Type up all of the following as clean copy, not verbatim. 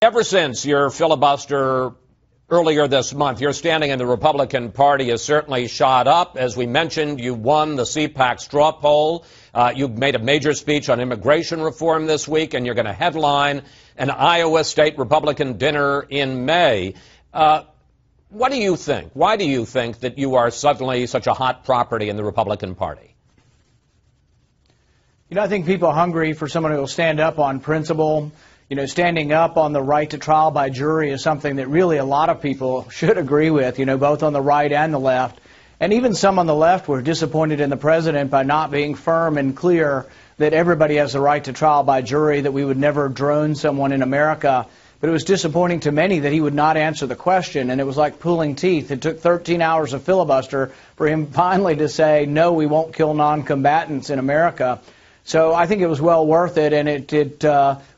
Ever since your filibuster earlier this month, your standing in the Republican Party has certainly shot up. As we mentioned, you won the CPAC straw poll. You made a major speech on immigration reform this week, and you're going to headline an Iowa State Republican dinner in May. What do you think? Why do you think that you are suddenly such a hot property in the Republican Party? You know, I think people are hungry for someone who will stand up on principle. You know, standing up on the right to trial by jury is something that really a lot of people should agree with, you know, both on the right and the left. And even some on the left were disappointed in the president by not being firm and clear that everybody has the right to trial by jury, that we would never drone someone in America. But it was disappointing to many that he would not answer the question, and it was like pulling teeth. It took 13 hours of filibuster for him finally to say, no, we won't kill non-combatants in America. So I think it was well worth it, and it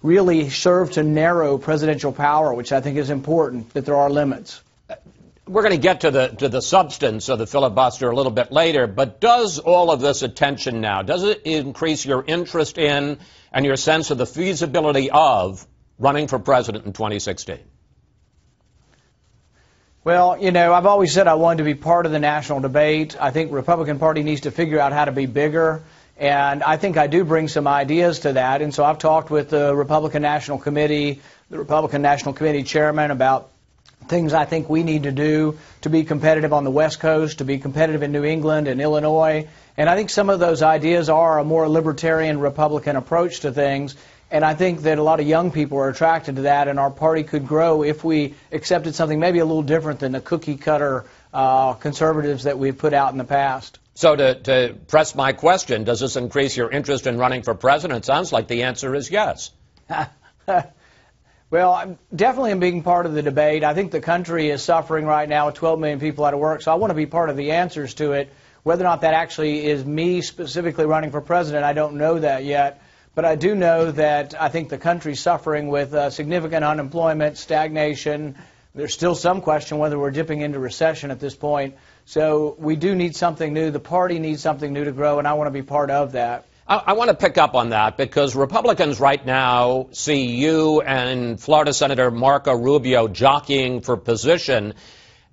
really served to narrow presidential power, which I think is important, that there are limits. We're going to get to the substance of the filibuster a little bit later, but does all of this attention now, does it increase your interest in and your sense of the feasibility of running for president in 2016? Well, you know, I've always said I wanted to be part of the national debate. I think the Republican Party needs to figure out how to be bigger. And I think I do bring some ideas to that. And so I've talked with the Republican National Committee, the Republican National Committee chairman, about things I think we need to do to be competitive on the West Coast, to be competitive in New England and Illinois. And I think some of those ideas are a more libertarian Republican approach to things. And I think that a lot of young people are attracted to that, and our party could grow if we accepted something maybe a little different than the cookie-cutter conservatives that we've put out in the past. So to press my question, does this increase your interest in running for president? It sounds like the answer is yes. Well, I'm definitely in being part of the debate. I think the country is suffering right now with 12 million people out of work, so I want to be part of the answers to it. Whether or not that actually is me specifically running for president, I don't know that yet. But I do know that I think the country's suffering with significant unemployment, stagnation. There's still some question whether we're dipping into recession at this point. So we do need something new. The party needs something new to grow, and I want to be part of that. I want to pick up on that because Republicans right now see you and Florida Senator Marco Rubio jockeying for position.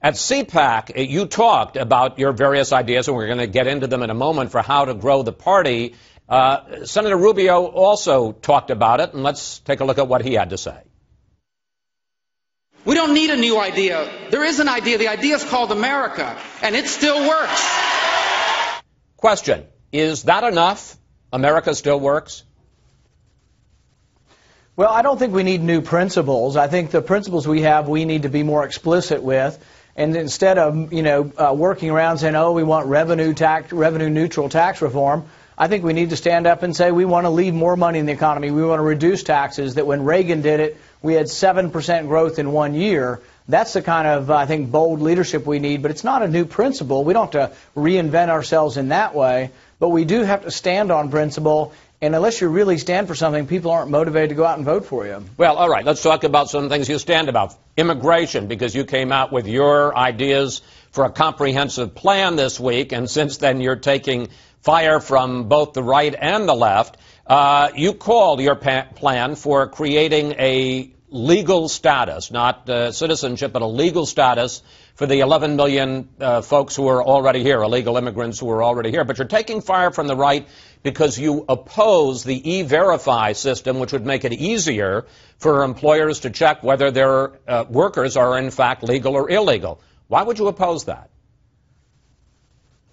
At CPAC, you talked about your various ideas, and we're going to get into them in a moment, for how to grow the party. Senator Rubio also talked about it, and let's take a look at what he had to say. We don't need a new idea. There is an idea. The idea is called America, and it still works. Question: is that enough? America still works? Well, I don't think we need new principles. I think the principles we have, we need to be more explicit with. And instead of, you know, working around saying, oh, we want revenue neutral tax reform, I think we need to stand up and say we want to leave more money in the economy. We want to reduce taxes. That when Reagan did it, we had 7% growth in 1 year. That's the kind of, I think, bold leadership we need. But it's not a new principle. We don't have to reinvent ourselves in that way. But we do have to stand on principle. And unless you really stand for something, people aren't motivated to go out and vote for you. Well, all right. Let's talk about some things you stand about. Immigration, because you came out with your ideas for a comprehensive plan this week. And since then, you're taking fire from both the right and the left. You called your plan for creating a legal status, not citizenship, but a legal status for the 11 million folks who are already here, illegal immigrants who are already here. But you're taking fire from the right because you oppose the E-Verify system, which would make it easier for employers to check whether their workers are in fact legal or illegal. Why would you oppose that?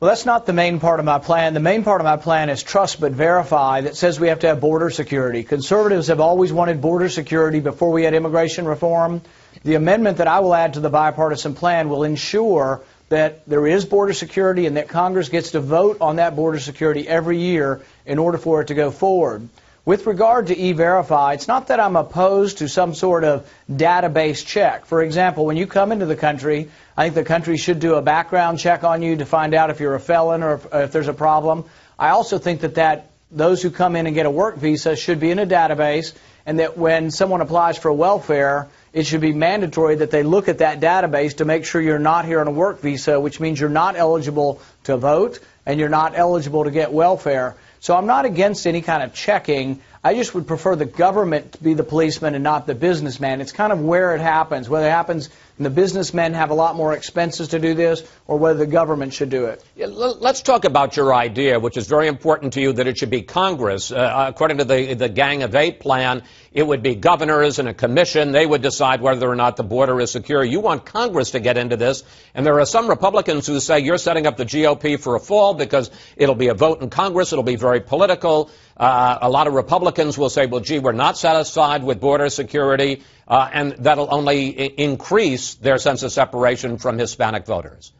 Well, that's not the main part of my plan. The main part of my plan is trust but verify, that says we have to have border security. Conservatives have always wanted border security before we had immigration reform. The amendment that I will add to the bipartisan plan will ensure that there is border security and that Congress gets to vote on that border security every year in order for it to go forward. With regard to E-Verify, it's not that I'm opposed to some sort of database check. For example, when you come into the country, I think the country should do a background check on you to find out if you're a felon or if there's a problem. I also think that those who come in and get a work visa should be in a database, and that when someone applies for welfare, it should be mandatory that they look at that database to make sure you're not here on a work visa, which means you're not eligible to vote, and you're not eligible to get welfare. So I'm not against any kind of checking. I just would prefer the government to be the policeman and not the businessman. It's kind of where it happens, whether it happens and the businessmen have a lot more expenses to do this, or whether the government should do it. Yeah, let's talk about your idea, which is very important to you, that it should be Congress. According to the Gang of Eight plan, it would be governors and a commission. They would decide whether or not the border is secure. You want Congress to get into this, and there are some Republicans who say you're setting up the GOP for a fall because it'll be a vote in Congress. It'll be very political. A lot of Republicans will say, well, gee, we're not satisfied with border security, and that'll only increase their sense of separation from Hispanic voters.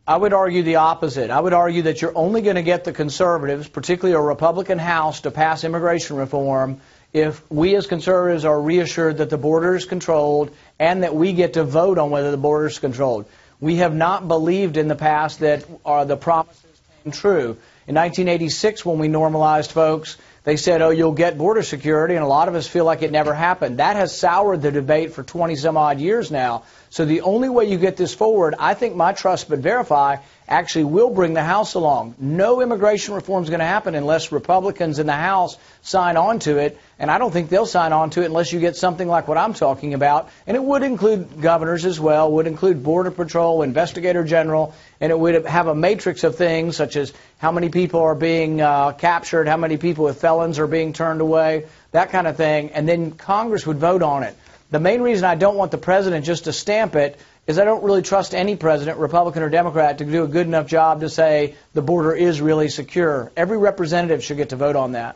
I would argue the opposite. I would argue that you're only going to get the conservatives, particularly a Republican House, to pass immigration reform if we as conservatives are reassured that the border is controlled and that we get to vote on whether the border is controlled. We have not believed in the past that the promises came true. In 1986, when we normalized folks, they said, oh, you'll get border security, and a lot of us feel like it never happened. That has soured the debate for 20-some-odd years now. So the only way you get this forward, I think my trust but verify, actually will bring the House along. No immigration reform is going to happen unless Republicans in the House sign on to it, and I don't think they'll sign on to it unless you get something like what I'm talking about. And it would include governors as well, would include Border Patrol, Investigator General, and it would have a matrix of things such as how many people are being captured, how many people with felons are being turned away, that kind of thing, and then Congress would vote on it. The main reason I don't want the president just to stamp it is I don't really trust any president, Republican or Democrat, to do a good enough job to say the border is really secure. Every representative should get to vote on that.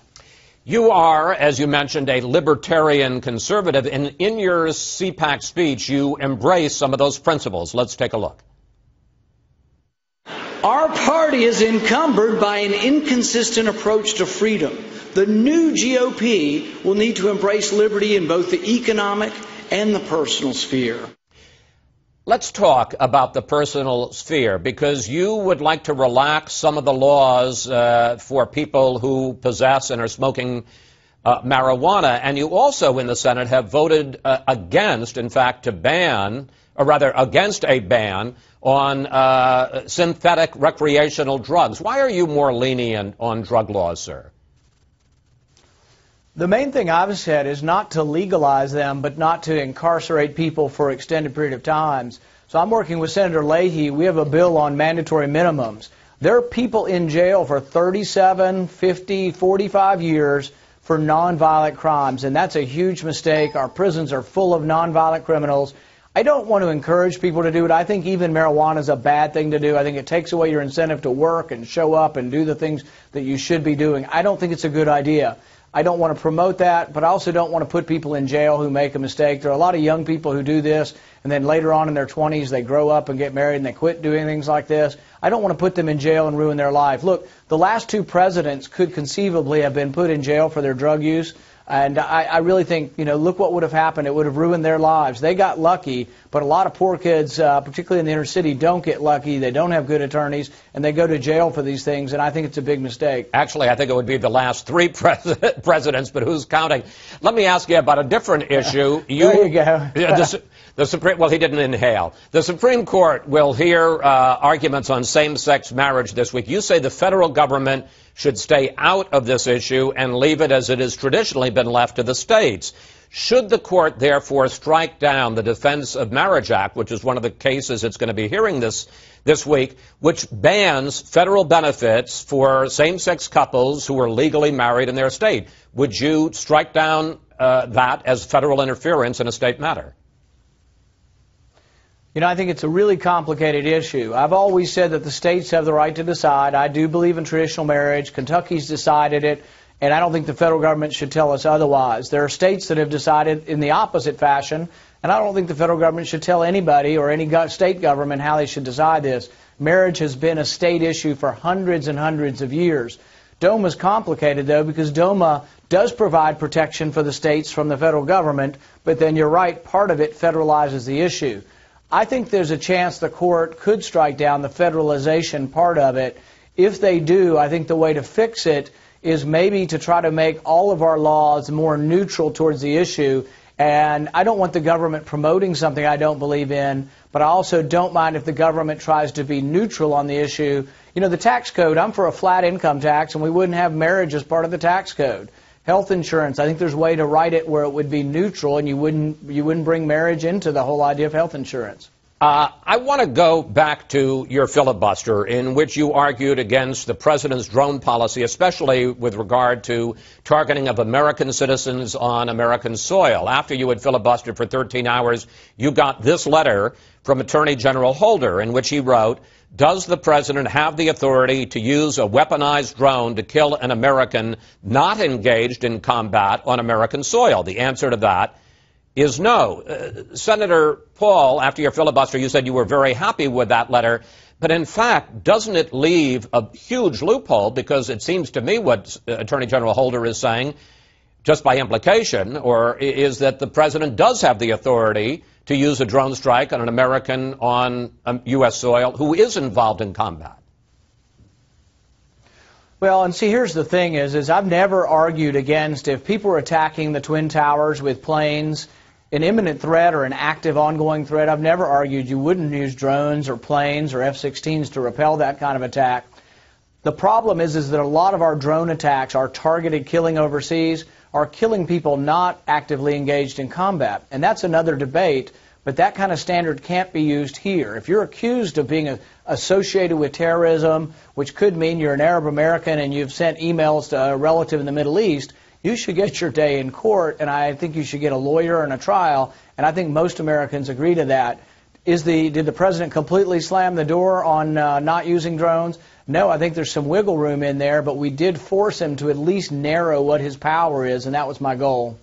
You are, as you mentioned, a libertarian conservative, and in your CPAC speech, you embrace some of those principles. Let's take a look. Our party is encumbered by an inconsistent approach to freedom. The new GOP will need to embrace liberty in both the economic and the personal sphere. Let's talk about the personal sphere, because you would like to relax some of the laws for people who possess and are smoking marijuana. And you also in the Senate have voted against, in fact, to ban, or rather against a ban on synthetic recreational drugs. Why are you more lenient on drug laws, sir? The main thing I've said is not to legalize them, but not to incarcerate people for extended period of times. So I'm working with Senator Leahy. We have a bill on mandatory minimums. There are people in jail for 37, 50, 45 years for nonviolent crimes, and that's a huge mistake. Our prisons are full of nonviolent criminals. I don't want to encourage people to do it. I think even marijuana is a bad thing to do. I think it takes away your incentive to work and show up and do the things that you should be doing. I don't think it's a good idea. I don't want to promote that, but I also don't want to put people in jail who make a mistake. There are a lot of young people who do this, and then later on in their 20s they grow up and get married and they quit doing things like this. I don't want to put them in jail and ruin their life. Look, the last two presidents could conceivably have been put in jail for their drug use. And I really think, look what would have happened. It would have ruined their lives. They got lucky, but a lot of poor kids, particularly in the inner city, don't get lucky. They don't have good attorneys, and they go to jail for these things, and I think it's a big mistake. Actually, I think it would be the last three presidents, but who's counting? Let me ask you about a different issue. There you go. The Supreme, well, he didn't inhale. The Supreme Court will hear arguments on same-sex marriage this week. You say the federal government should stay out of this issue and leave it as it has traditionally been left to the states. Should the court therefore strike down the Defense of Marriage Act, which is one of the cases it's going to be hearing this week, which bans federal benefits for same-sex couples who are legally married in their state? Would you strike down that as federal interference in a state matter? I think it's a really complicated issue. I've always said that the states have the right to decide. I do believe in traditional marriage. Kentucky's decided it, and I don't think the federal government should tell us otherwise. There are states that have decided in the opposite fashion, and I don't think the federal government should tell anybody or any state government how they should decide this. Marriage has been a state issue for hundreds and hundreds of years. DOMA's complicated, though, because DOMA does provide protection for the states from the federal government, but then you're right, part of it federalizes the issue. I think there's a chance the court could strike down the federalization part of it. If they do, I think the way to fix it is maybe to try to make all of our laws more neutral towards the issue. And I don't want the government promoting something I don't believe in, but I also don't mind if the government tries to be neutral on the issue You know, the tax code, I'm for a flat income tax, and we wouldn't have marriage as part of the tax code. Health insurance, I think there's a way to write it where it would be neutral, and you wouldn't bring marriage into the whole idea of health insurance. I want to go back to your filibuster, in which you argued against the president's drone policy, especially with regard to targeting of American citizens on American soil. After you had filibustered for 13 hours, you got this letter from Attorney General Holder, in which he wrote, "Does the president have the authority to use a weaponized drone to kill an American not engaged in combat on American soil?" The answer to that is no. Senator Paul, after your filibuster, you said you were very happy with that letter. But in fact, doesn't it leave a huge loophole? Because it seems to me what Attorney General Holder is saying, just by implication, or is that the president does have the authority to use a drone strike on an American on U.S. soil who is involved in combat. Well, and see, here's the thing is I've never argued against if people are attacking the Twin Towers with planes, an imminent threat or an active ongoing threat. I've never argued you wouldn't use drones or planes or F-16s to repel that kind of attack. The problem is that a lot of our drone attacks, our targeted killing overseas, are killing people not actively engaged in combat. And that's another debate, but that kind of standard can't be used here. If you're accused of being associated with terrorism, which could mean you're an Arab American and you've sent emails to a relative in the Middle East, you should get your day in court, and I think you should get a lawyer and a trial, and I think most Americans agree to that. Did the president completely slam the door on not using drones? No, I think there's some wiggle room in there, but we did force him to at least narrow what his power is, and that was my goal.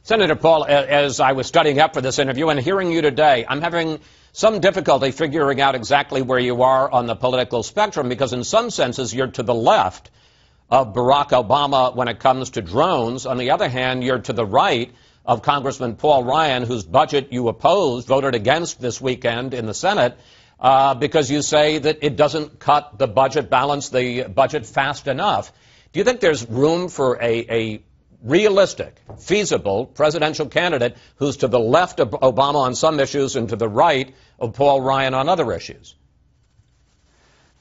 Senator Paul, as I was studying up for this interview and hearing you today, I'm having some difficulty figuring out exactly where you are on the political spectrum, because in some senses you're to the left of Barack Obama when it comes to drones. On the other hand, you're to the right of Congressman Paul Ryan, whose budget you opposed, voted against this weekend in the Senate, because you say that it doesn't cut the budget, balance the budget fast enough. Do you think there's room for a realistic, feasible presidential candidate who's to the left of Obama on some issues and to the right of Paul Ryan on other issues?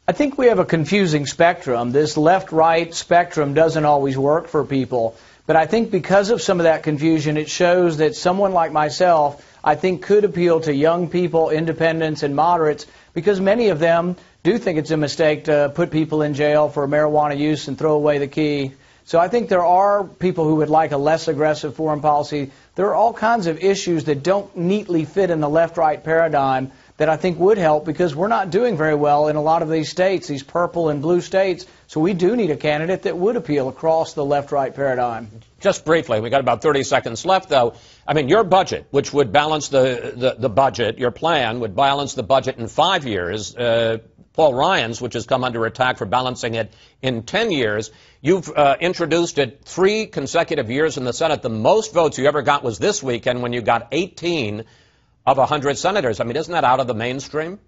I think we have a confusing spectrum. This left-right spectrum doesn't always work for people. But I think because of some of that confusion, it shows that someone like myself, I think, could appeal to young people, independents, and moderates, because many of them do think it's a mistake to put people in jail for marijuana use and throw away the key. So I think there are people who would like a less aggressive foreign policy. There are all kinds of issues that don't neatly fit in the left-right paradigm that I think would help, because we're not doing very well in a lot of these states, these purple and blue states. So we do need a candidate that would appeal across the left-right paradigm. Just briefly, we got about 30 seconds left, though. I mean, your budget, which would balance the budget, your plan would balance the budget in 5 years. Paul Ryan's, which has come under attack for balancing it in 10 years. You've introduced it 3 consecutive years in the Senate. The most votes you ever got was this weekend when you got 18 of 100 senators. I mean, isn't that out of the mainstream?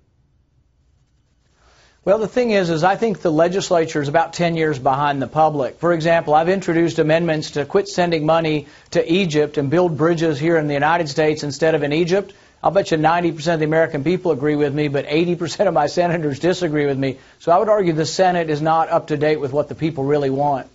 Well, the thing is I think the legislature is about 10 years behind the public. For example, I've introduced amendments to quit sending money to Egypt and build bridges here in the United States instead of in Egypt. I'll bet you 90% of the American people agree with me, but 80% of my senators disagree with me. So I would argue the Senate is not up to date with what the people really want.